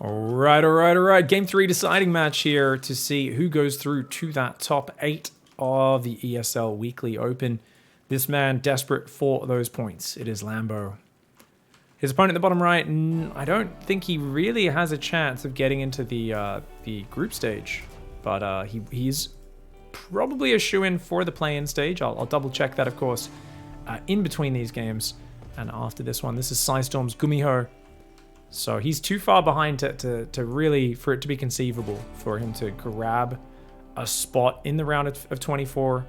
All right. Game 3 deciding match here to see who goes through to that top 8 of the ESL Weekly Open. This man desperate for those points. It is Lambo. His opponent at the bottom right, I don't think he really has a chance of getting into the group stage, but he's probably a shoo-in for the play-in stage. I'll double check that, of course, in between these games and after this one. This is Psystorm's GUMIHO. So he's too far behind to really, for it to be conceivable for him to grab a spot in the round of 24.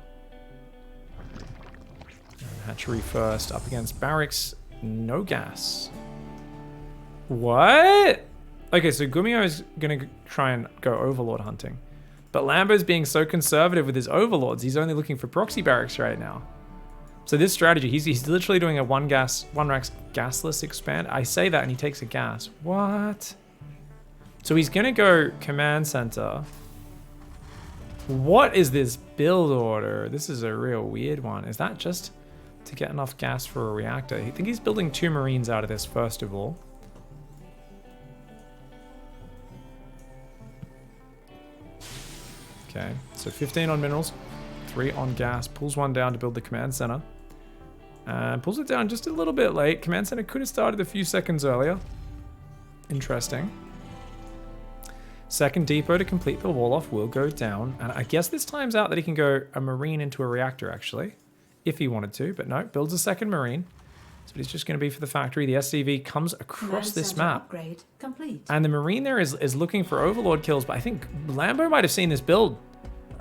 Hatchery first, up against Barracks. No gas. What? Okay, so GUMIHO is going to try and go Overlord hunting. But Lambo's being so conservative with his Overlords, he's only looking for proxy barracks right now. So this strategy, he's literally doing a one racks gasless expand. I say that and he takes a gas. What? So he's going to go command center. What is this build order? This is a real weird one. Is that just to get enough gas for a reactor? I think he's building 2 Marines out of this, first of all. Okay, so 15 on minerals, 3 on gas. Pulls 1 down to build the command center. And pulls it down just a little bit late. Command center could have started a few seconds earlier. Interesting. Second depot to complete the wall off will go down. And I guess this times out that he can go a Marine into a reactor, actually. If he wanted to, but no, builds a second Marine. So it's just going to be for the factory. The SCV comes across this map. Upgrade complete. And the Marine there is looking for Overlord kills, but I think Lambo might have seen this build.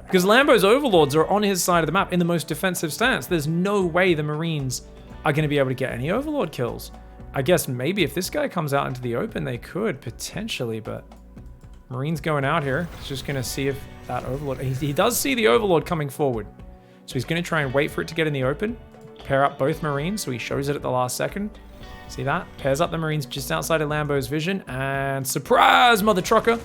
Because Lambo's Overlords are on his side of the map in the most defensive stance. There's no way the Marines are going to be able to get any Overlord kills. I guess maybe if this guy comes out into the open, they could, potentially, but Marine's going out here. He's just going to see if that Overlord... He does see the Overlord coming forward. So he's going to try and wait for it to get in the open. Pair up both Marines, so he shows it at the last second. See that? Pairs up the Marines just outside of Lambo's vision. And surprise, mother trucker!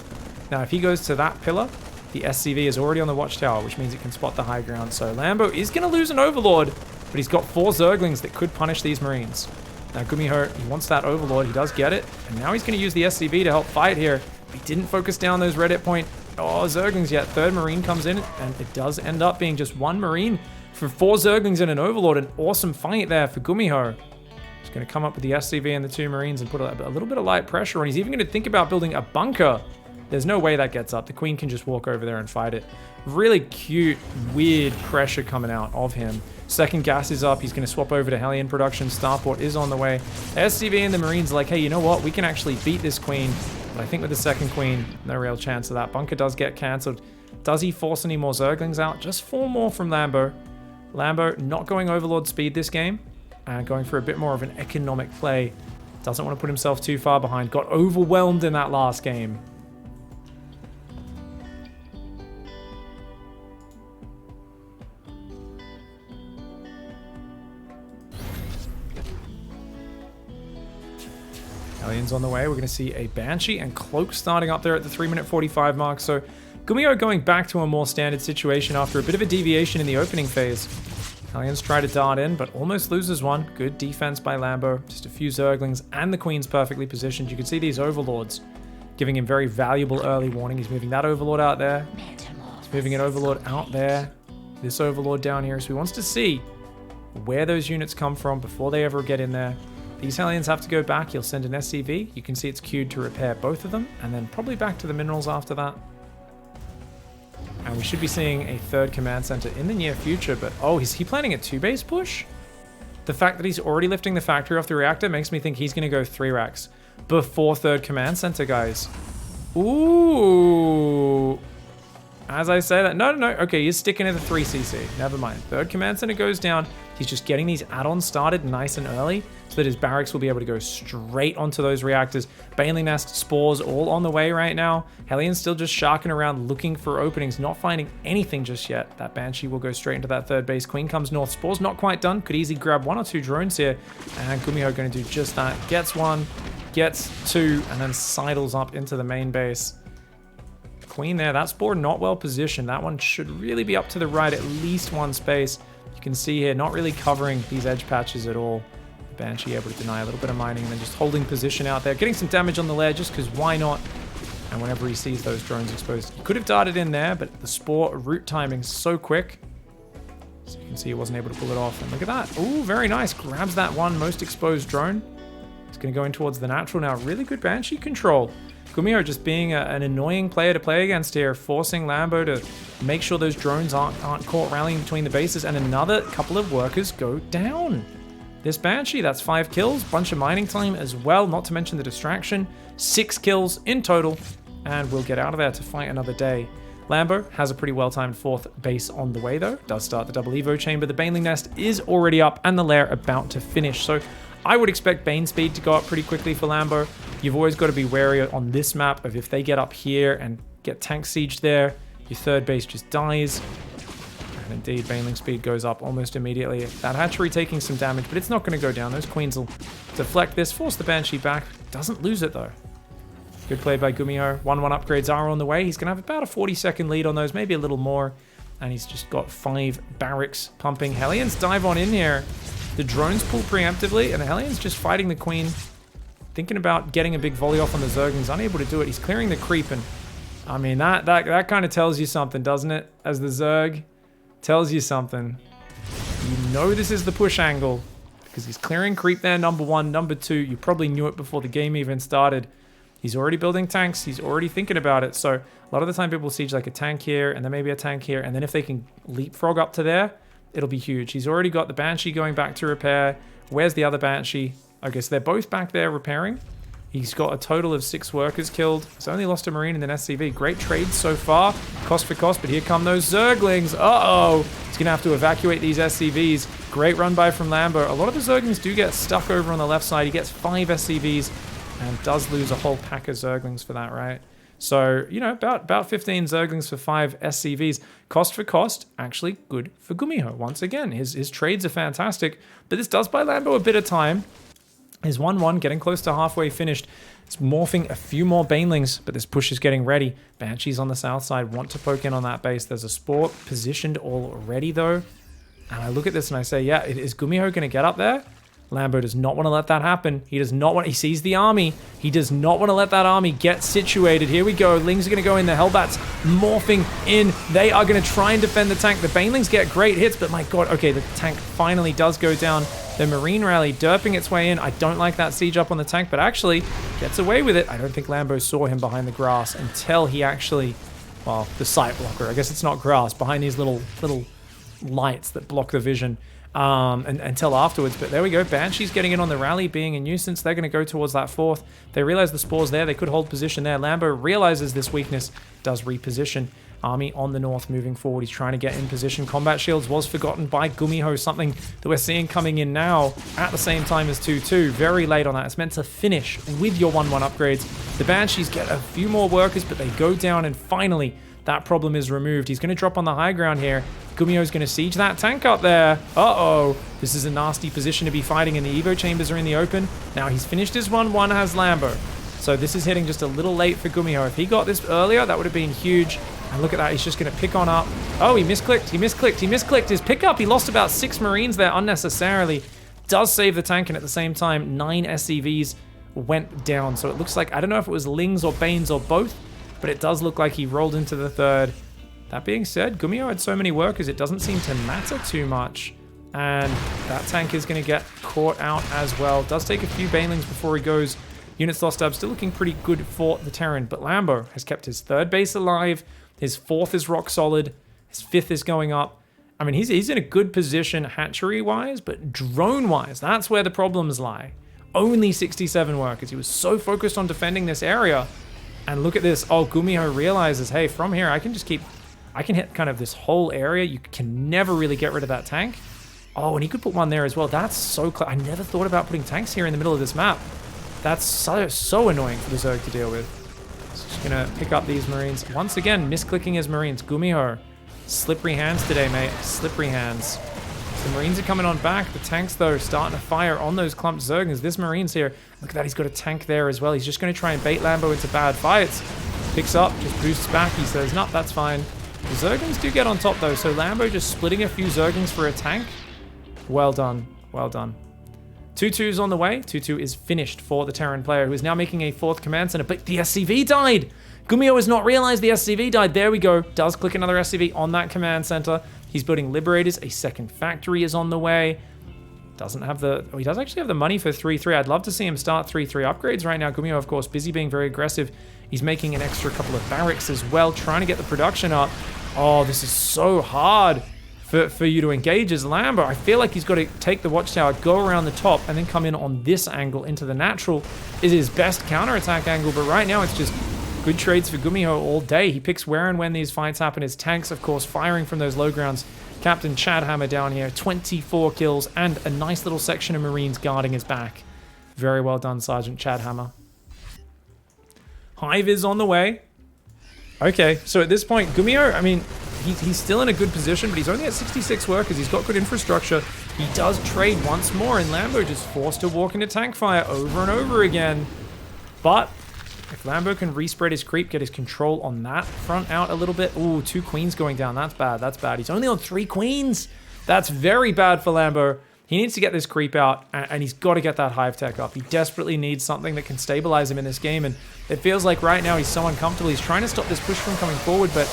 Now, if he goes to that pillar, the SCV is already on the watchtower, which means it can spot the high ground. So Lambo is going to lose an Overlord, but he's got 4 Zerglings that could punish these Marines. Now, GUMIHO, he wants that Overlord. He does get it. And now he's going to use the SCV to help fight here. He didn't focus down those red hit point. Oh, Zerglings yet. 3rd Marine comes in, and it does end up being just 1 Marine for 4 Zerglings and an Overlord. An awesome fight there for GUMIHO. He's going to come up with the SCV and the 2 Marines and put a little bit of light pressure on. He's even going to think about building a bunker. There's no way that gets up. The Queen can just walk over there and fight it. Really cute, weird pressure coming out of him. Second gas is up. He's going to swap over to Hellion production. Starport is on the way. SCV and the Marines are like, hey, you know what? We can actually beat this Queen. But I think with the second Queen, no real chance of that. Bunker does get cancelled. Does he force any more Zerglings out? Just 4 more from Lambo. Lambo not going Overlord speed this game. And going for a bit more of an economic play. Doesn't want to put himself too far behind. Got overwhelmed in that last game. Hellions on the way. We're going to see a Banshee and Cloak starting up there at the 3-minute 45 mark. So GUMIHO going back to a more standard situation after a bit of a deviation in the opening phase. Hellions try to dart in, but almost loses one. Good defense by Lambo. Just a few Zerglings, and the Queen's perfectly positioned. You can see these Overlords giving him very valuable early warning. He's moving that Overlord out there. He's moving an Overlord out there. This Overlord down here. So he wants to see where those units come from before they ever get in there. These Hellions have to go back. He'll send an SCV. You can see it's queued to repair both of them, and then probably back to the minerals after that. And we should be seeing a 3rd command center in the near future, but oh, is he planning a 2-base push? The fact that he's already lifting the factory off the reactor makes me think he's going to go 3 racks before 3rd command center, guys. Ooh. As I say that, no. Okay, he's sticking to the 3cc. Never mind. 3rd command center goes down. He's just getting these add-ons started nice and early so that his barracks will be able to go straight onto those reactors. Bailey Nest, Spores all on the way right now. Hellion's still just sharking around looking for openings, not finding anything just yet. That Banshee will go straight into that 3rd base. Queen comes north. Spores not quite done. Could easily grab 1 or 2 drones here. And GUMIHO going to do just that. Gets 1, gets 2, and then sidles up into the main base. Queen there. That Spore not well positioned. That one should really be up to the right, at least 1 space. You can see here, not really covering these edge patches at all. Banshee able to deny a little bit of mining and then just holding position out there. Getting some damage on the lair just because why not? And whenever he sees those drones exposed, he could have darted in there, but the Spore root timing so quick. So you can see he wasn't able to pull it off. And look at that. Ooh, very nice. Grabs that one most exposed drone. He's going to go in towards the natural now. Really good Banshee control. GUMIHO just being an annoying player to play against here, forcing Lambo to make sure those drones aren't caught rallying between the bases, and another couple of workers go down. This Banshee, that's 5 kills, bunch of mining time as well, not to mention the distraction. 6 kills in total, and we'll get out of there to fight another day. Lambo has a pretty well-timed 4th base on the way though, does start the double Evo chamber, the Baneling Nest is already up, and the lair about to finish. So I would expect Bane speed to go up pretty quickly for Lambo. You've always got to be wary on this map of if they get up here and get tank sieged there, your 3rd base just dies. And indeed, Baneling speed goes up almost immediately. That hatchery taking some damage, but it's not going to go down. Those queens will deflect this, force the Banshee back. Doesn't lose it though. Good play by GUMIHO. 1-1 upgrades are on the way. He's going to have about a 40-second lead on those, maybe a little more. And he's just got 5 barracks pumping. Hellions dive on in here. The drones pull preemptively, and the Hellions just fighting the queen. Thinking about getting a big volley off on the Zerglings, unable to do it. He's clearing the creep, and I mean, that kind of tells you something, doesn't it? As the Zerg tells you something. You know this is the push angle, because he's clearing creep there, number 1. Number 2, you probably knew it before the game even started. He's already building tanks. He's already thinking about it. So a lot of the time people siege like a tank here, and then maybe a tank here, and then if they can leapfrog up to there, it'll be huge. He's already got the Banshee going back to repair. Where's the other Banshee? Okay, so they're both back there repairing. He's got a total of 6 workers killed. He's only lost a Marine and an SCV. Great trades so far, cost for cost, but here come those Zerglings. Uh-oh! He's going to have to evacuate these SCVs. Great run by from Lambo. A lot of the Zerglings do get stuck over on the left side. He gets 5 SCVs and does lose a whole pack of Zerglings for that, right? So, you know, about 15 Zerglings for 5 SCVs. Cost for cost, actually good for GUMIHO. Once again, his trades are fantastic, but this does buy Lambo a bit of time. Is 1-1, getting close to halfway finished. It's morphing a few more Banelings, but this push is getting ready. Banshees on the south side want to poke in on that base. There's a Spore positioned already, though. And I look at this and I say, yeah, is GUMIHO going to get up there? Lambo does not want to let that happen. He does not want... He sees the army. He does not want to let that army get situated. Here we go. Lings are going to go in. The Hellbats morphing in. They are going to try and defend the tank. The Banelings get great hits, but my god, okay, the tank finally does go down. The Marine rally derping its way in. I don't like that siege up on the tank, but actually gets away with it. I don't think Lambo saw him behind the grass until he actually... Well, the sight blocker. I guess it's not grass. Behind these little lights that block the vision. Until afterwards, but there we go. Banshee's getting in on the rally, being a nuisance. They're going to go towards that 4th. They realize the Spore's there. They could hold position there. Lambo realizes this weakness, does reposition. Army on the north moving forward. He's trying to get in position. Combat shields was forgotten by GUMIHO, something that we're seeing coming in now at the same time as 2-2. Very late on that. It's meant to finish with your 1-1 upgrades. The Banshees get a few more workers, but they go down, and finally that problem is removed. He's going to drop on the high ground here. GUMIHO's going to siege that tank up there. Uh-oh. This is a nasty position to be fighting, and the Evo chambers are in the open. Now he's finished his 1-1, has Lambo. So this is hitting just a little late for GUMIHO. If he got this earlier, that would have been huge. And look at that. He's just going to pick on up. Oh, he misclicked. He misclicked. He misclicked his pickup. He lost about 6 Marines there unnecessarily. Does save the tank, and at the same time, 9 SCVs went down. So it looks like, I don't know if it was Lings or Banes or both, but it does look like he rolled into the 3rd. That being said, GUMIHO had so many workers, it doesn't seem to matter too much. And that tank is going to get caught out as well. Does take a few Banelings before he goes. Units lost up, still looking pretty good for the Terran. But Lambo has kept his 3rd base alive. His 4th is rock solid. His 5th is going up. I mean, he's in a good position hatchery-wise, but drone-wise, that's where the problems lie. Only 67 workers. He was so focused on defending this area. And look at this. Oh, GUMIHO realizes, hey, from here, I can hit kind of this whole area. You can never really get rid of that tank. Oh, and he could put one there as well. That's so close. I never thought about putting tanks here in the middle of this map. That's so annoying for the Zerg to deal with. So just going to pick up these Marines. Once again, misclicking his Marines. GUMIHO. Slippery hands today, mate. Slippery hands. The Marines are coming on back. The tanks, though, starting to fire on those clumped Zerglings. This Marine's here. Look at that. He's got a tank there as well. He's just going to try and bait Lambo into bad fights. Picks up, just boosts back. He says, no, that's fine. The Zerglings do get on top, though. So Lambo just splitting a few Zerglings for a tank. Well done. Well done. 2-2's on the way. 2-2 is finished for the Terran player, who is now making a 4th command center, but the SCV died. Gumiho has not realized the SCV died. There we go. Does click another SCV on that command center. He's building Liberators. A second factory is on the way. Doesn't have the... Oh, he does actually have the money for 3-3. I'd love to see him start 3-3 upgrades right now. Gumiho, of course, busy being very aggressive. He's making an extra couple of barracks as well, trying to get the production up. Oh, this is so hard for you to engage as Lambo. I feel like he's got to take the watchtower, go around the top, and then come in on this angle into the natural. Is his best counterattack angle, but right now it's just good trades for Gumiho all day. He picks where and when these fights happen. His tanks, of course, firing from those low grounds. Captain Chadhammer down here, 24 kills, and a nice little section of Marines guarding his back. Very well done, Sergeant Chadhammer. Hive is on the way. Okay, so at this point, Gumiho, I mean, he's still in a good position, but he's only at 66 workers. He's got good infrastructure. He does trade once more, and Lambo just forced to walk into tank fire over and over again. But if Lambo can respread his creep, get his control on that front out a little bit. Ooh, 2 queens going down. That's bad. That's bad. He's only on 3 queens. That's very bad for Lambo. He needs to get this creep out, and he's got to get that hive tech up. He desperately needs something that can stabilize him in this game, and it feels like right now he's so uncomfortable. He's trying to stop this push from coming forward, but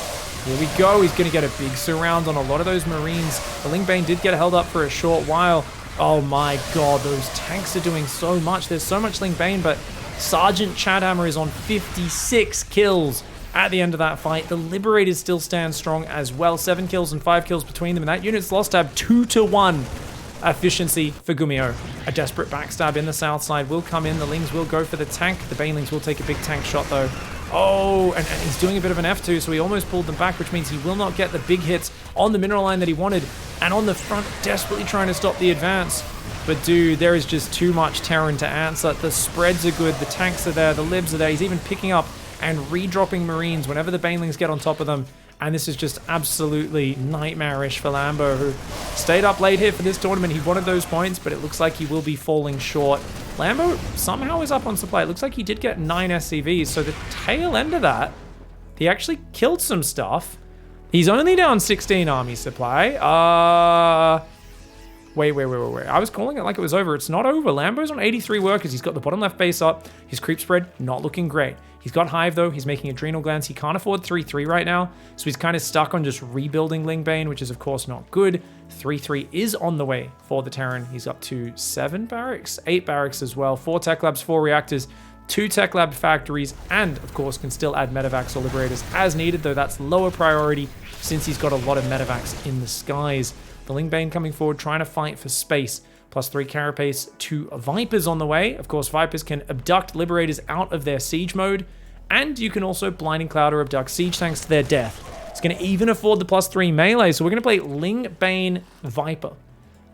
here we go. He's going to get a big surround on a lot of those Marines. The Lingbane did get held up for a short while. Oh my god, those tanks are doing so much. There's so much Lingbane, but Sergeant Chadhammer is on 56 kills at the end of that fight. The Liberators still stand strong as well. 7 kills and 5 kills between them, and that unit's lost tab 2-1. Efficiency for Gumiho. A desperate backstab in the south side will come in. The Lings will go for the tank. The Banelings will take a big tank shot though. Oh, and he's doing a bit of an F2, so he almost pulled them back, which means he will not get the big hits on the mineral line that he wanted. And on the front, desperately trying to stop the advance. But dude, there is just too much Terran to answer. The spreads are good, the tanks are there, the libs are there. He's even picking up and redropping Marines whenever the Banelings get on top of them. And this is just absolutely nightmarish for Lambo, who stayed up late here for this tournament. He wanted those points, but it looks like he will be falling short. Lambo somehow is up on supply. It looks like he did get 9 SCVs, so the tail end of that, he actually killed some stuff. He's only down 16 army supply. Wait. I was calling it like it was over. It's not over. Lambo's on 83 workers. He's got the bottom left base up. His creep spread, not looking great. He's got Hive, though. He's making adrenal glands. He can't afford 3-3 right now, so he's kind of stuck on just rebuilding Lingbane, which is, of course, not good. 3-3 is on the way for the Terran. He's up to 7 barracks, 8 barracks as well, 4 tech labs, 4 reactors, 2 tech lab factories, and, of course, can still add medevacs or liberators as needed, though that's lower priority since he's got a lot of medevacs in the skies. The Lingbane coming forward, trying to fight for space. +3 carapace, 2 Vipers on the way. Of course, Vipers can abduct Liberators out of their siege mode, and you can also Blinding Cloud or abduct siege tanks to their death. It's going to even afford the +3 melee, so we're going to play Lingbane Viper.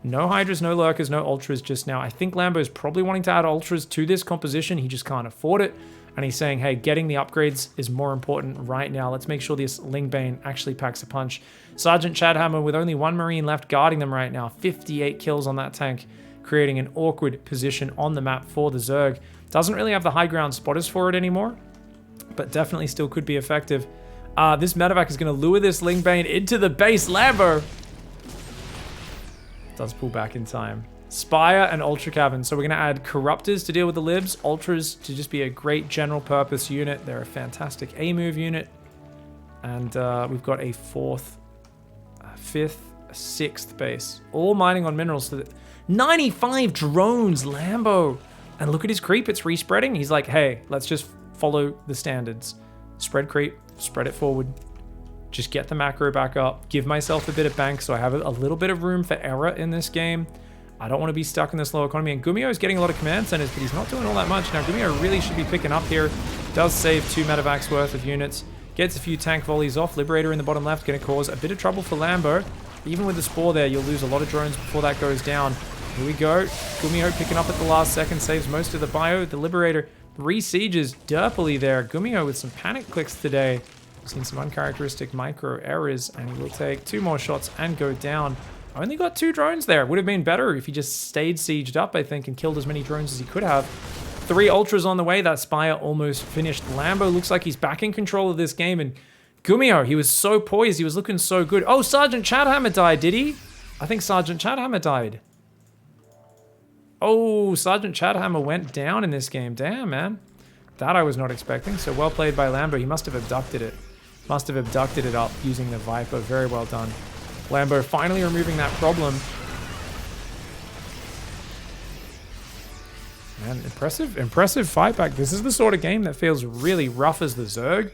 No Hydras, no Lurkers, no Ultras just now. I think Lambo's probably wanting to add Ultras to this composition. He just can't afford it. And he's saying, hey, getting the upgrades is more important right now. Let's make sure this Lingbane actually packs a punch. Sergeant Chadhammer with only 1 Marine left guarding them right now. 58 kills on that tank, creating an awkward position on the map for the Zerg. Doesn't really have the high ground spotters for it anymore, but definitely still could be effective. This medevac is going to lure this Lingbane into the base. Lambo does pull back in time. Spire and Ultra Cabin. So we're going to add Corruptors to deal with the Libs. Ultras to just be a great general purpose unit. They're a fantastic A-move unit. And we've got a 4th, 5th, 6th base. All mining on minerals. So 95 drones, Lambo. And look at his creep. It's respreading. He's like, hey, let's just follow the standards. Spread creep. Spread it forward. Just get the macro back up. Give myself a bit of bank so I have a little bit of room for error in this game. I don't want to be stuck in this low economy. And Gumiho is getting a lot of command centers, but he's not doing all that much. Now, Gumiho really should be picking up here. Does save 2 medevacs worth of units. Gets a few tank volleys off. Liberator in the bottom left going to cause a bit of trouble for Lambo. Even with the Spore there, you'll lose a lot of drones before that goes down. Here we go. Gumiho picking up at the last second. Saves most of the bio. The Liberator re-sieges derpily there. Gumiho with some panic clicks today. We've seen some uncharacteristic micro errors, and he will take 2 more shots and go down. Only got 2 drones there. Would have been better if he just stayed sieged up, I think, and killed as many drones as he could have. 3 Ultras on the way. That Spire almost finished. Lambo looks like he's back in control of this game, and Gumiho, he was so poised. He was looking so good. Oh, Sergeant Chadhammer died, did he? I think Sergeant Chadhammer died. Oh, Sergeant Chadhammer went down in this game. Damn, man. That I was not expecting. So well played by Lambo. He must have abducted it. Must have abducted it up using the Viper. Very well done. Lambo finally removing that problem. Man, impressive fight back. This is the sort of game that feels really rough as the Zerg.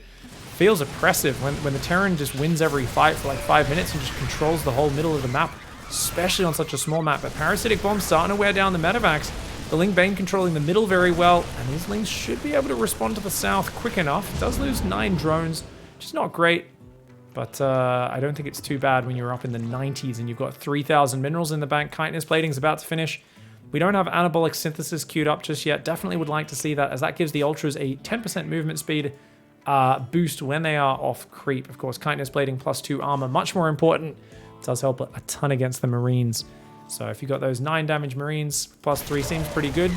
Feels oppressive when the Terran just wins every fight for like 5 minutes and just controls the whole middle of the map, especially on such a small map. But Parasitic Bomb starting to wear down the medevacs. The Ling Bane controlling the middle very well, and these Lings should be able to respond to the south quick enough. Does lose 9 drones, which is not great, but I don't think it's too bad when you're up in the 90s and you've got 3,000 minerals in the bank. Chitinous Plating's about to finish. We don't have Anabolic Synthesis queued up just yet. Definitely would like to see that, as that gives the Ultras a 10% movement speed boost when they are off creep. Of course, Chitinous Plating +2 armor, much more important. It does help a ton against the Marines. So if you got those 9 damage Marines, +3 seems pretty good.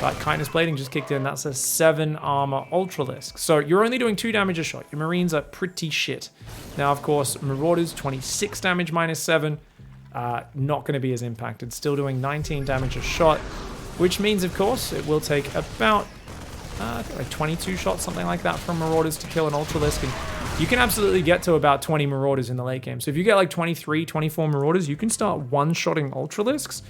But Chitinous Plating just kicked in. That's a 7 armor Ultralisk. So you're only doing 2 damage a shot. Your Marines are pretty shit. Now, of course, Marauders, 26 damage -7. Not going to be as impacted. Still doing 19 damage a shot, which means, of course, it will take about like 22 shots, something like that, from Marauders to kill an Ultralisk. And you can absolutely get to about 20 Marauders in the late game. So if you get like 23, 24 Marauders, you can start one-shotting Ultralisks.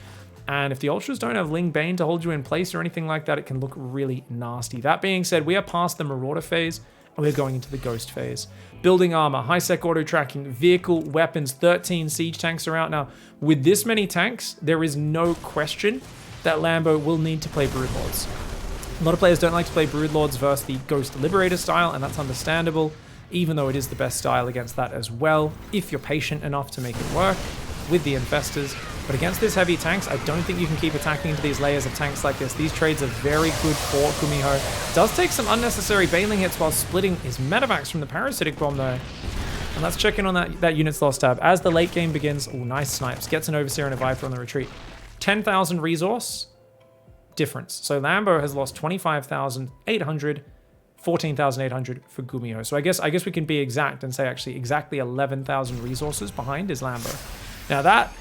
And if the Ultras don't have Ling Bane to hold you in place or anything like that, it can look really nasty. That being said, we are past the Marauder phase, and we're going into the Ghost phase. Building armor, high-sec auto-tracking, vehicle, weapons, 13 siege tanks are out now. With this many tanks, there is no question that Lambo will need to play Broodlords. A lot of players don't like to play Broodlords versus the Ghost Liberator style, and that's understandable, even though it is the best style against that as well, if you're patient enough to make it work with the Infestors. But against this heavy tanks, I don't think you can keep attacking into these layers of tanks like this. These trades are very good for Gumiho. Does take some unnecessary Baneling hits while splitting his medevacs from the Parasitic Bomb though. And let's check in on that unit's loss tab. As the late game begins, oh, nice snipes. Gets an Overseer and a Viper on the retreat. 10,000 resource difference. So Lambo has lost 25,800, 14,800 for Gumiho. So I guess we can be exact and say actually exactly 11,000 resources behind is Lambo. Now that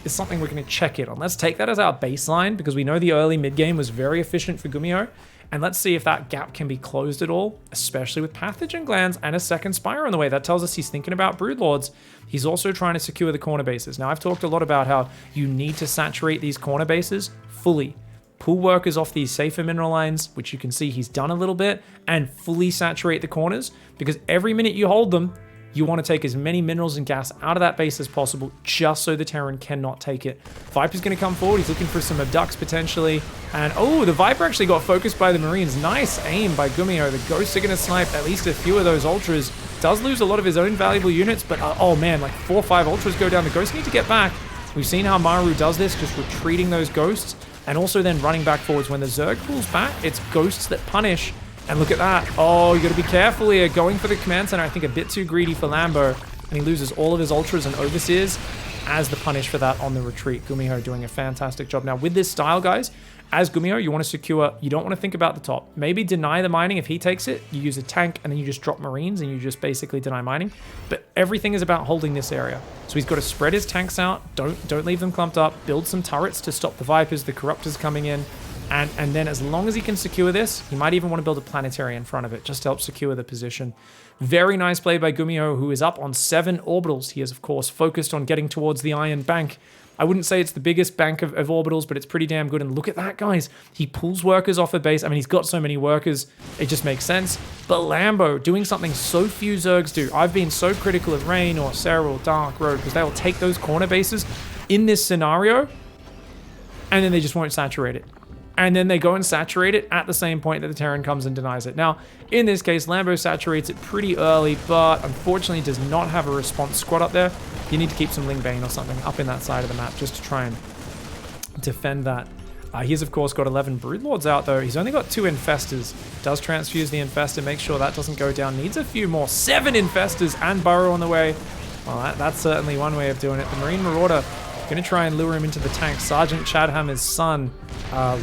is something we're going to check in on. Let's take that as our baseline because we know the early mid-game was very efficient for Gumiho. And let's see if that gap can be closed at all, especially with Pathogen Glands and a second Spire on the way. That tells us he's thinking about Broodlords. He's also trying to secure the corner bases. Now, I've talked a lot about how you need to saturate these corner bases fully. Pull workers off these safer mineral lines, which you can see he's done a little bit, and fully saturate the corners because every minute you hold them, you want to take as many minerals and gas out of that base as possible just so the Terran cannot take it. Viper's going to come forward. He's looking for some abducts potentially. And oh, the Viper actually got focused by the Marines. Nice aim by Gumiho. The Ghosts are going to snipe at least a few of those Ultras. Does lose a lot of his own valuable units, but oh man, like 4 or 5 Ultras go down. The Ghosts need to get back. We've seen how Maru does this, just retreating those Ghosts and also then running back forwards. When the Zerg pulls back, it's Ghosts that punish. And look at that. Oh, you got to be careful here. Going for the command center, I think a bit too greedy for Lambo. And he loses all of his Ultras and Overseers as the punish for that on the retreat. Gumiho doing a fantastic job. Now, with this style, guys, as Gumiho, you want to secure, you don't want to think about the top. Maybe deny the mining if he takes it. You use a tank and then you just drop Marines and you just basically deny mining. But everything is about holding this area. So he's got to spread his tanks out. Don't leave them clumped up. Build some turrets to stop the Vipers, the Corruptors coming in. And then as long as he can secure this, he might even want to build a planetary in front of it just to help secure the position. Very nice play by Gumiho, who is up on 7 orbitals. He is, of course, focused on getting towards the Iron Bank. I wouldn't say it's the biggest bank of orbitals, but it's pretty damn good. And look at that, guys. He pulls workers off a base. I mean, he's got so many workers. It just makes sense. But Lambo doing something so few Zergs do. I've been so critical of Rain or Sarah or Dark Road because they will take those corner bases in this scenario and then they just won't saturate it. And then they go and saturate it at the same point that the Terran comes and denies it. Now, in this case, Lambo saturates it pretty early, but unfortunately does not have a response squad up there. You need to keep some Ling Bane or something up in that side of the map just to try and defend that. He's, of course, got 11 Broodlords out, though. He's only got 2 Infestors. Does transfuse the Infestor, make sure that doesn't go down. Needs a few more. 7 Infestors and Burrow on the way. Well, that's certainly one way of doing it. The Marine Marauder going to try and lure him into the tank. Sergeant Chadhammer's son,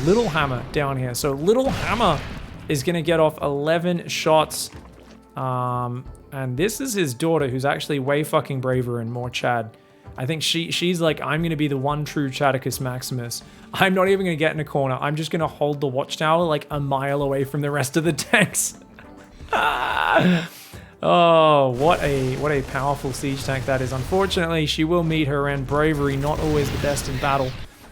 Little Hammer, down here. So Little Hammer is going to get off 11 shots. And this is his daughter, who's actually way fucking braver and more Chad. I think she's like, I'm going to be the one true Chadicus Maximus. I'm not even going to get in a corner. I'm just going to hold the watchtower like a mile away from the rest of the tanks. Oh, what a powerful siege tank that is. Unfortunately, she will meet her end. Bravery, not always the best in battle.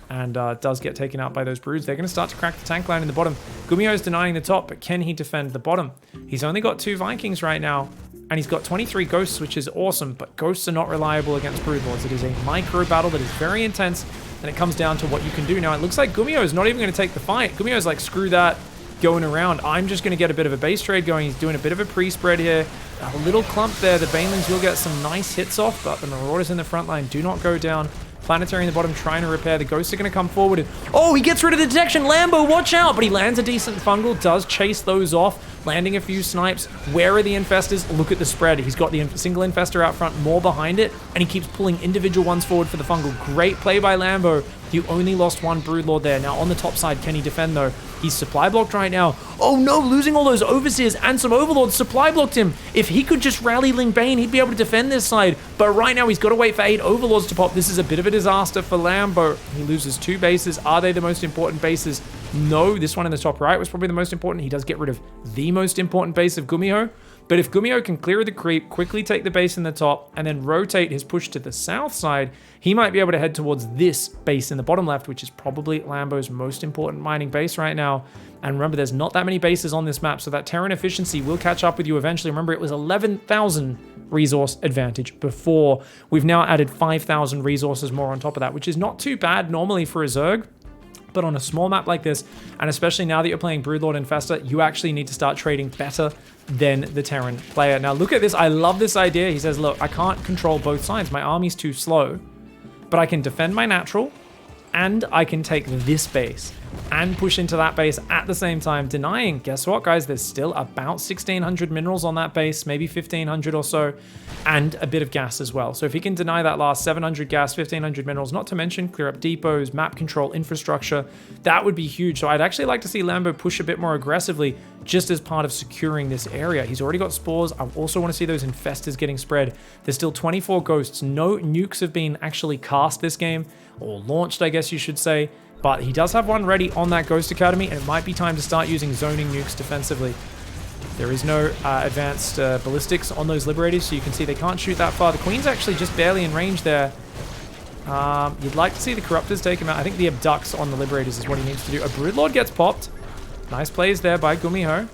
And does get taken out by those broods. They're going to start to crack the tank line in the bottom. Gumiho's denying the top, but can he defend the bottom? He's only got 2 Vikings right now. And he's got 23 ghosts, which is awesome, but ghosts are not reliable against broodlords. It is a micro battle that is very intense, and it comes down to what you can do. Now, it looks like Gumiho is not even going to take the fight. Gumiho's like, screw that, going around. I'm just going to get a bit of a base trade going. He's doing a bit of a pre-spread here. A little clump there. The Banelings will get some nice hits off, but the Marauders in the front line do not go down. Planetary in the bottom trying to repair. The ghosts are going to come forward. And, oh, he gets rid of the detection. Lambo, watch out. But he lands a decent fungal. Does chase those off. Landing a few snipes. Where are the infestors? Look at the spread. He's got the single infestor out front, more behind it. And he keeps pulling individual ones forward for the fungal. Great play by Lambo. You only lost 1 broodlord there. Now on the top side, can he defend though? He's supply blocked right now. Oh no, losing all those overseers and some overlords. Supply blocked him. If he could just rally Ling Bane, he'd be able to defend this side. But right now he's got to wait for 8 overlords to pop. This is a bit of a disaster for Lambo. He loses 2 bases. Are they the most important bases? No, this one in the top right was probably the most important. He does get rid of the most important base of Gumiho. But if Gumiho can clear the creep, quickly take the base in the top, and then rotate his push to the south side, he might be able to head towards this base in the bottom left, which is probably Lambo's most important mining base right now. And remember, there's not that many bases on this map, so that Terran efficiency will catch up with you eventually. Remember, it was 11,000 resource advantage before. We've now added 5,000 resources more on top of that, which is not too bad normally for a Zerg. But on a small map like this, and especially now that you're playing Broodlord Infestor, you actually need to start trading better than the Terran player. Now look at this. I love this idea. He says, look, I can't control both sides. My army's too slow, but I can defend my natural, and I can take this base and push into that base at the same time, denying, guess what, guys? There's still about 1,600 minerals on that base, maybe 1,500 or so, and a bit of gas as well. So if he can deny that last 700 gas, 1,500 minerals, not to mention clear up depots, map control, infrastructure, that would be huge. So I'd actually like to see Lambo push a bit more aggressively just as part of securing this area. He's already got spores. I also want to see those infestors getting spread. There's still 24 ghosts. No nukes have been actually cast this game, or launched, I guess you should say. But he does have one ready on that Ghost Academy, and it might be time to start using zoning nukes defensively. There is no advanced ballistics on those Liberators, so you can see they can't shoot that far. The Queen's actually just barely in range there. You'd like to see the Corruptors take him out. I think the Abducts on the Liberators is what he needs to do. A Broodlord gets popped. Nice plays there by Gumiho. And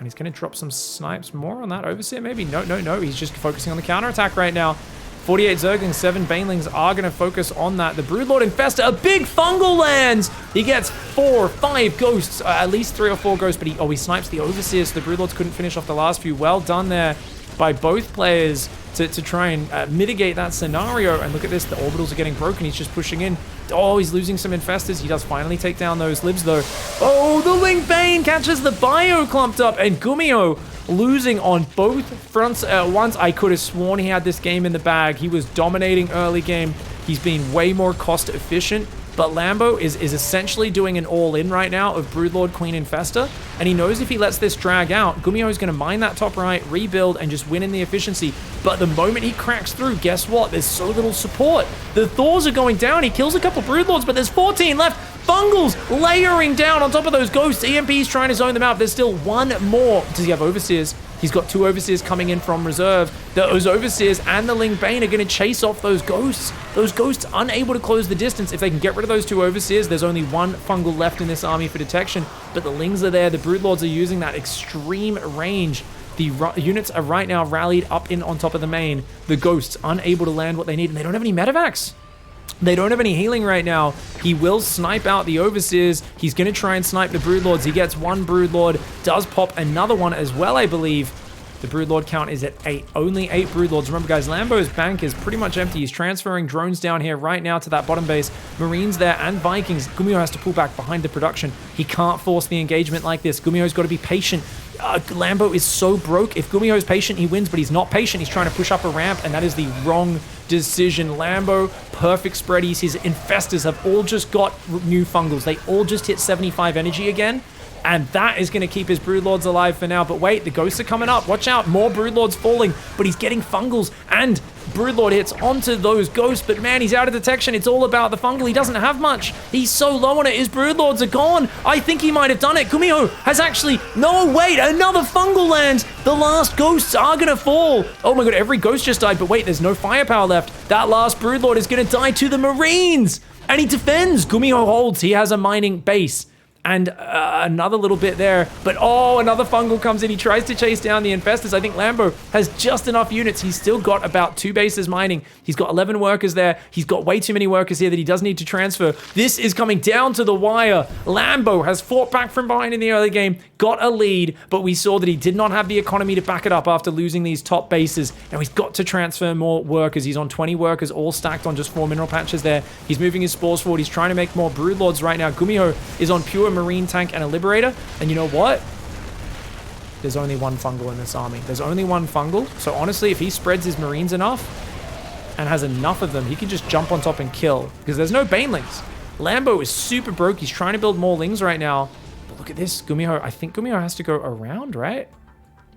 he's going to drop some snipes more on that Overseer, maybe? No. He's just focusing on the counterattack right now. 48 Zerglings, 7 Banelings are going to focus on that. The Broodlord Infestor, a big fungal lands! He gets 4 or 5 ghosts, at least 3 or 4 ghosts, but he snipes the Overseers, so the Broodlords couldn't finish off the last few. Well done there by both players to try and mitigate that scenario. And look at this, the orbitals are getting broken. He's just pushing in. Oh, he's losing some infestors. He does finally take down those libs, though. Oh, the Ling Bane catches the bio clumped up, and Gumiho losing on both fronts at once. I could have sworn he had this game in the bag. He was dominating early game. He's been way more cost efficient. But Lambo is essentially doing an all-in right now of Broodlord, Queen, Infestor. And he knows if he lets this drag out, Gumiho is going to mine that top right, rebuild, and just win in the efficiency. But the moment he cracks through, guess what? There's so little support. The Thors are going down. He kills a couple Broodlords, but there's 14 left. Fungals layering down on top of those ghosts. EMP's trying to zone them out. There's still one more. Does he have Overseers? He's got 2 Overseers coming in from reserve. Those Overseers and the Ling Bane are going to chase off those ghosts. Those ghosts unable to close the distance. If they can get rid of those 2 Overseers, there's only 1 fungal left in this army for detection. But the Lings are there. The Broodlords are using that extreme range. The units are right now rallied up in on top of the main. The ghosts unable to land what they need, and they don't have any medevacs. They don't have any healing right now. He will snipe out the Overseers. He's going to try and snipe the Broodlords. He gets 1 Broodlord, does pop another one as well, I believe. The Broodlord count is at 8. Only 8 Broodlords. Remember, guys, Lambo's bank is pretty much empty. He's transferring drones down here right now to that bottom base. Marines there and Vikings. Gumiho has to pull back behind the production. He can't force the engagement like this. Gumiho's got to be patient. Lambo is so broke. If Gumiho's patient, he wins, but he's not patient. He's trying to push up a ramp, and that is the wrong decision. Lambo, perfect spreadies. His infestors have all just got new fungals. They all just hit 75 energy again. And that is going to keep his Broodlords alive for now. But wait, the ghosts are coming up. Watch out, more Broodlords falling. But he's getting fungals and Broodlord hits onto those ghosts. But man, he's out of detection. It's all about the fungal. He doesn't have much. He's so low on it. His Broodlords are gone. I think he might have done it. Gumiho has actually... No, wait, another fungal lands. The last ghosts are going to fall. Oh my god, every ghost just died. But wait, there's no firepower left. That last Broodlord is going to die to the Marines. And he defends. Gumiho holds. He has a mining base. And another little bit there. But oh, another fungal comes in. He tries to chase down the infestors. I think Lambo has just enough units. He's still got about 2 bases mining. He's got 11 workers there. He's got way too many workers here that he does need to transfer. This is coming down to the wire. Lambo has fought back from behind in the early game, got a lead, but we saw that he did not have the economy to back it up after losing these top bases. Now he's got to transfer more workers. He's on 20 workers, all stacked on just 4 mineral patches there. He's moving his spores forward. He's trying to make more Broodlords right now. Gumiho is on pure Marine tank and a Liberator. And you know what? There's only one fungal in this army. There's only one fungal. So honestly, if he spreads his Marines enough and has enough of them, he can just jump on top and kill. Because there's no Banelings. Lambo is super broke. He's trying to build more Lings right now. But look at this. Gumiho, I think Gumiho has to go around, right?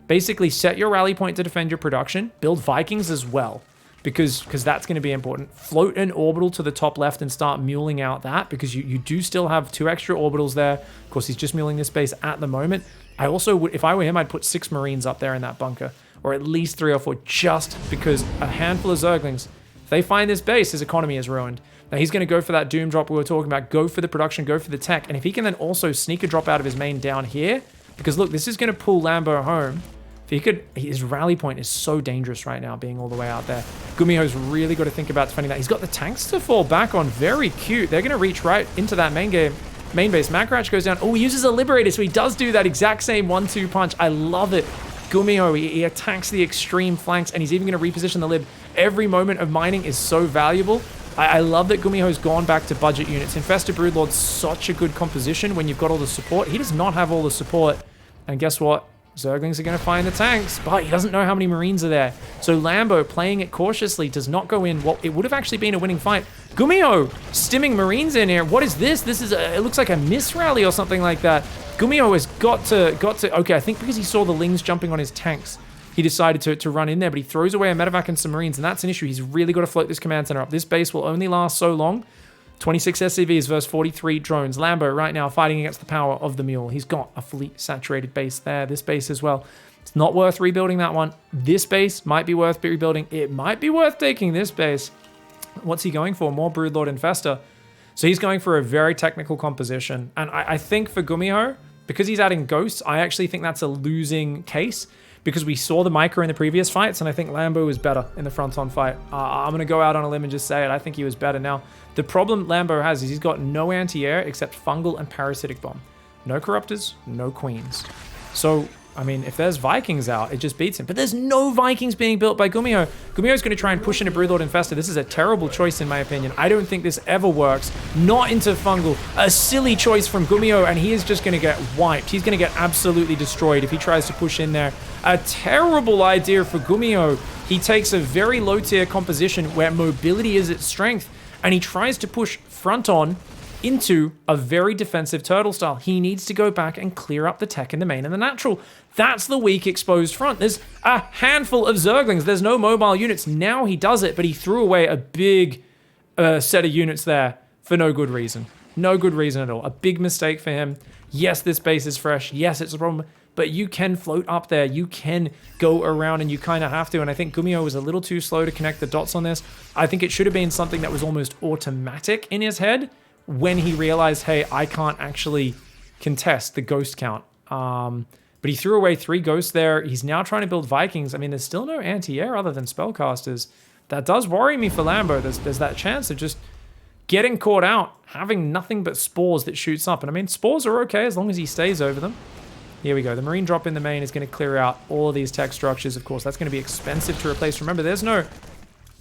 Basically, set your rally point to defend your production. Build Vikings as well. Because that's going to be important. Float an orbital to the top left and start muling out that, because you do still have 2 extra orbitals there. Of course, he's just muling this base at the moment. I also would, if I were him, I'd put 6 Marines up there in that bunker, or at least 3 or 4, just because a handful of Zerglings, if they find this base, his economy is ruined. Now he's going to go for that Doom drop we were talking about, go for the production, go for the tech, and if he can then also sneak a drop out of his main down here, because look, this is going to pull Lambo home. If he could, his rally point is so dangerous right now, being all the way out there. Gumiho's really got to think about defending that. He's got the tanks to fall back on. Very cute. They're going to reach right into that main base. Macratch goes down. Oh, he uses a Liberator, so he does do that exact same 1-2 punch. I love it. Gumiho, he attacks the extreme flanks, and he's even going to reposition the Lib. Every moment of mining is so valuable. I love that Gumiho's gone back to budget units. Infestor Broodlord's such a good composition when you've got all the support. He does not have all the support. And guess what? Zerglings are going to find the tanks, but he doesn't know how many Marines are there. So Lambo, playing it cautiously, does not go in what it would have actually been a winning fight. Gumiho stimming Marines in here. What is this? This is it looks like a miss rally or something like that. Gumiho has got to. Okay, I think because he saw the Lings jumping on his tanks, he decided to run in there, but he throws away a medevac and some Marines, and that's an issue. He's really got to float this command center up. This base will only last so long. 26 SCVs versus 43 drones. Lambo right now fighting against the power of the mule. He's got a fully saturated base there. This base as well. It's not worth rebuilding that one. This base might be worth rebuilding. It might be worth taking this base. What's he going for? More Broodlord Infestor. So he's going for a very technical composition. And I think for Gumiho, because he's adding ghosts, I actually think that's a losing case. Because we saw the micro in the previous fights, and I think Lambo was better in the front-on fight. I'm going to go out on a limb and just say it. I think he was better. Now, the problem Lambo has is he's got no anti-air except fungal and parasitic bomb. No corruptors, no queens. So, I mean, if there's Vikings out, it just beats him. But there's no Vikings being built by Gumiho. Gumiho's going to try and push into Broodlord Infestor. This is a terrible choice, in my opinion. I don't think this ever works. Not into fungal. A silly choice from Gumiho, and he is just going to get wiped. He's going to get absolutely destroyed if he tries to push in there. A terrible idea for Gumiho. He takes a very low-tier composition where mobility is its strength, and he tries to push front-on into a very defensive turtle style. He needs to go back and clear up the tech in the main and the natural. That's the weak exposed front. There's a handful of Zerglings. There's no mobile units. Now he does it, but he threw away a big set of units there for no good reason. No good reason at all. A big mistake for him. Yes, this base is fresh. Yes, it's a problem. But you can float up there. You can go around, and you kind of have to. And I think Gumiho was a little too slow to connect the dots on this. I think it should have been something that was almost automatic in his head when he realized, hey, I can't actually contest the ghost count. But he threw away 3 ghosts there. He's now trying to build Vikings. I mean, there's still no anti-air other than spellcasters. That does worry me for Lambo. There's that chance of just getting caught out, having nothing but spores that shoots up. And I mean, spores are okay as long as he stays over them. Here we go. The Marine drop in the main is going to clear out all of these tech structures. Of course, that's going to be expensive to replace. Remember, there's no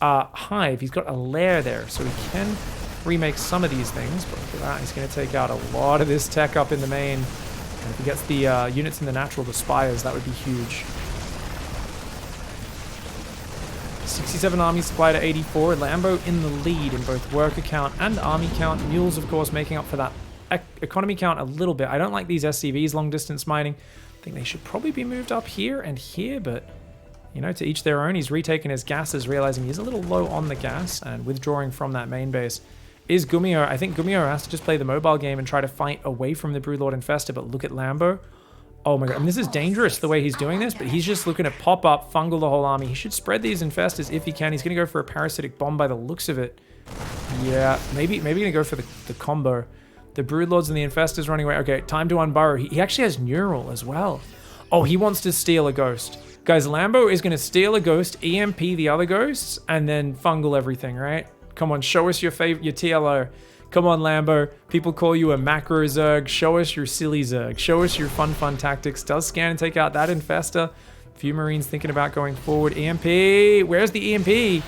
hive. He's got a lair there, so he can remake some of these things. But look at that. He's going to take out a lot of this tech up in the main. And if he gets the units in the natural, the spires, that would be huge. 67 army supply to 84. Lambo in the lead in both worker count and army count. Mules, of course, making up for that economy count a little bit. I don't like these SCVs, long distance mining. I think they should probably be moved up here and here, but you know, to each their own. He's retaken his gases, realizing he's a little low on the gas and withdrawing from that main base. Is Gumiho? I think Gumiho has to just play the mobile game and try to fight away from the Broodlord Infestor, but look at Lambo. Oh my god, and this is dangerous the way he's doing this, but he's just looking to pop up, fungal the whole army. He should spread these infestors if he can. He's going to go for a parasitic bomb by the looks of it. Yeah, maybe going to go for the combo. The Broodlords and the infestors running away. Okay, time to unburrow. He actually has neural as well. Oh, he wants to steal a ghost. Guys, Lambo is going to steal a ghost, EMP the other ghosts, and then fungal everything, right? Come on, show us your TLO. Come on, Lambo. People call you a macro Zerg. Show us your silly Zerg. Show us your fun tactics. Does scan and take out that infestor. Few Marines thinking about going forward. EMP. Where's the EMP? He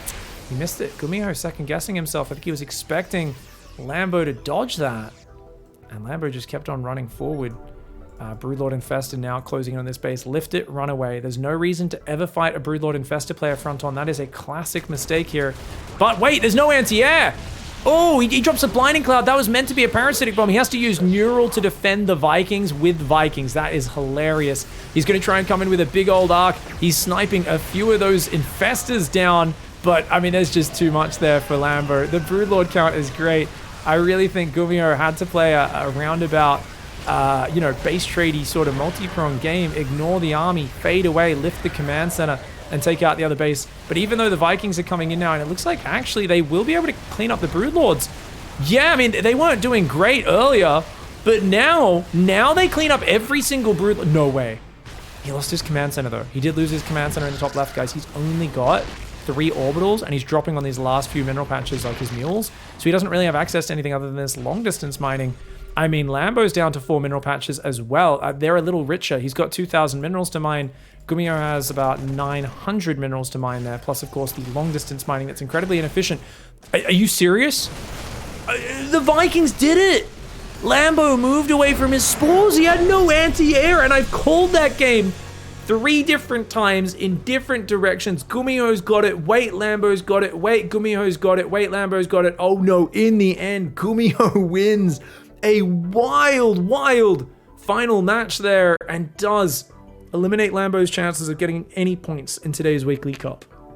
missed it. Gumiho second guessing himself. I think he was expecting Lambo to dodge that. And Lambo just kept on running forward. Broodlord Infestor now closing in on this base. Lift it, run away. There's no reason to ever fight a Broodlord Infestor player front on. That is a classic mistake here. But wait, there's no anti-air. Oh, he drops a blinding cloud. That was meant to be a parasitic bomb. He has to use neural to defend the Vikings with Vikings. That is hilarious. He's going to try and come in with a big old arc. He's sniping a few of those infestors down. But, I mean, there's just too much there for Lambo. The Broodlord count is great. I really think Gumiho had to play a roundabout, you know, base tradey sort of multi-pronged game. Ignore the army, fade away, lift the command center, and take out the other base. But even though the Vikings are coming in now, and it looks like actually they will be able to clean up the Broodlords. Yeah, I mean, they weren't doing great earlier, but now they clean up every single Broodlord. No way. He lost his command center though. He did lose his command center in the top left, guys. He's only got 3 orbitals, and he's dropping on these last few mineral patches like his mules. So he doesn't really have access to anything other than this long distance mining. I mean, Lambo's down to 4 mineral patches as well. They're a little richer. He's got 2,000 minerals to mine. Gumiho has about 900 minerals to mine there, plus, of course, the long-distance mining that's incredibly inefficient. Are you serious? The Vikings did it! Lambo moved away from his spores. He had no anti-air, and I've called that game 3 different times in different directions. Gumiho's got it. Wait, Lambo's got it. Wait, Gumiho's got it. Wait, Lambo's got it. Oh, no. In the end, Gumiho wins a wild final match there and does eliminate Lambo's chances of getting any points in today's weekly cup.